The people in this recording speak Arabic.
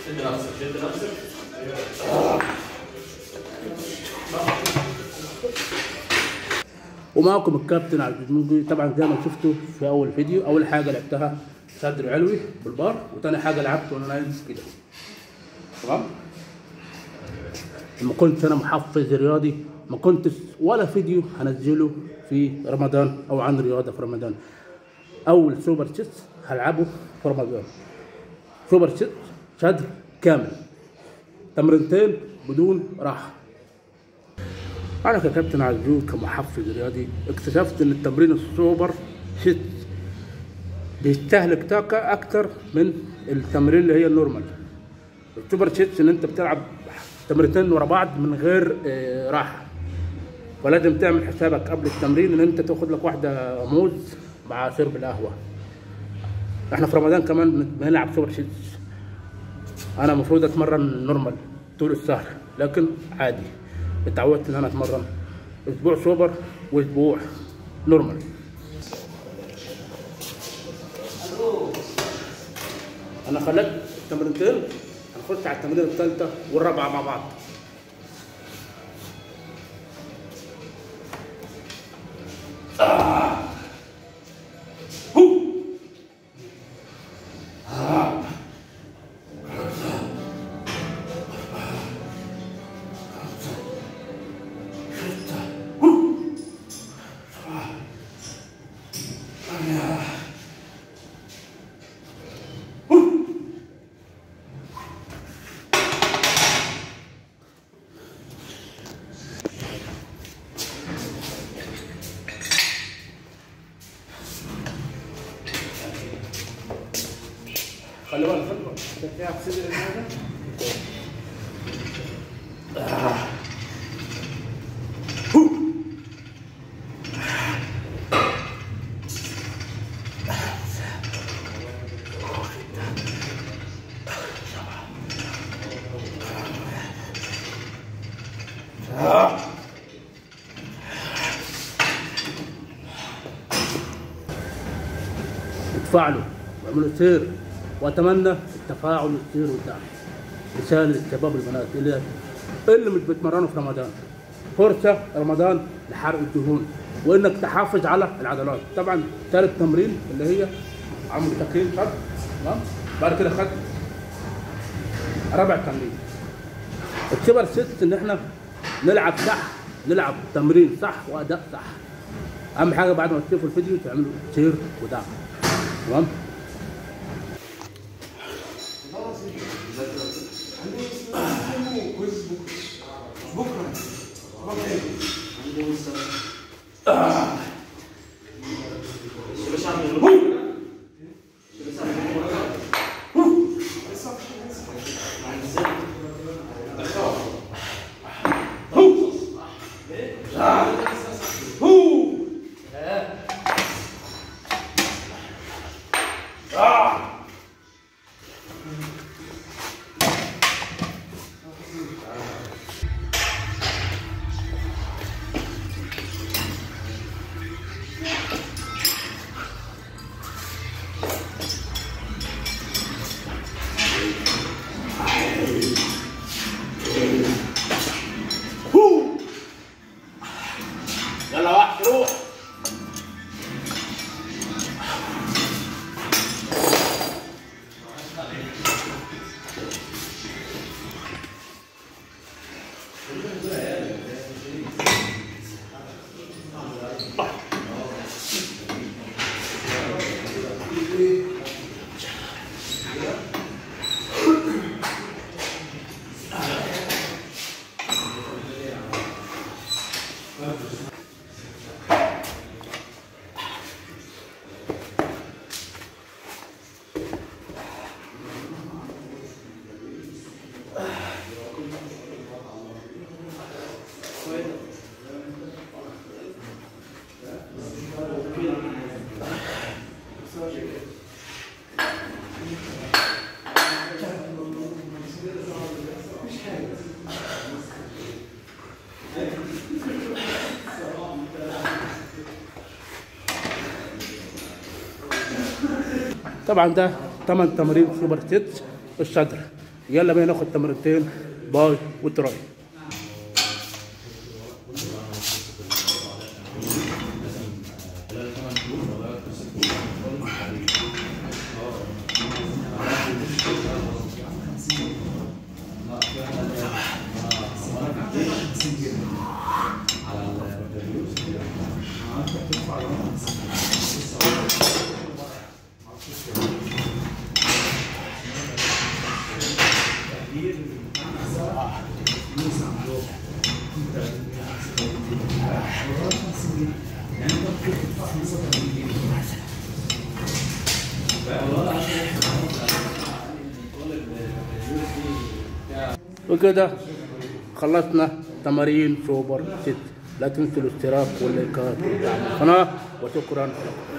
شد نفسك شد نفسك. ومعكم الكابتن عبد المنعم. طبعا زي ما شفتوا في اول فيديو، اول حاجه لعبتها صدر علوي بالبار، وثاني حاجه لعبت وانا نايم كده. تمام؟ ما كنتش انا محفز رياضي، ما كنتش ولا فيديو هنزله في رمضان او عن رياضه في رمضان. اول سوبر تشيست هلعبه في رمضان، سوبر تشيست صدر كامل، تمرينتين بدون راحه. انا ككابتن عزوز كمحفز رياضي اكتشفت ان التمرين السوبر تشيست بيستهلك طاقه اكتر من التمرين اللي هي النورمال. السوبر تشيست ان انت بتلعب تمرينتين ورا بعض من غير راحه، ولازم تعمل حسابك قبل التمرين ان انت تاخد لك واحده موز مع شرب القهوه. احنا في رمضان كمان بنلعب سوبر تشيست. انا المفروض اتمرن نورمال طول الشهر، لكن عادي اتعودت ان انا اتمرن اسبوع سوبر واسبوع نورمال. انا خليت التمرينتين، هنخش على التمرين الثالثه والرابعه مع بعض. خلي بالك ده فيها صدر هذا. اتفاعلوا واعملوا سير، واتمنى التفاعل يصير قدام. رساله للشباب والبنات اللي مش بيتمرنوا في رمضان، فرصه رمضان لحرق الدهون وانك تحافظ على العضلات. طبعا ثالث تمرين اللي هي عمل تكريم خد، تمام؟ بعد كده خد رابع تمرين السوبر ست، ان احنا نلعب صح، نلعب تمرين صح واداء صح. اهم حاجه بعد ما تشوفوا الفيديو تعملوا شير ودعم، تمام؟ طبعا ده 8 تمارين سوبر ست الصدر. يلا بينا ناخد تمرينتين باي وتراي. وكده خلصنا تمارين سوبر ست. لا تنسوا الاشتراك واللايكات والدعم القناة، وشكرا.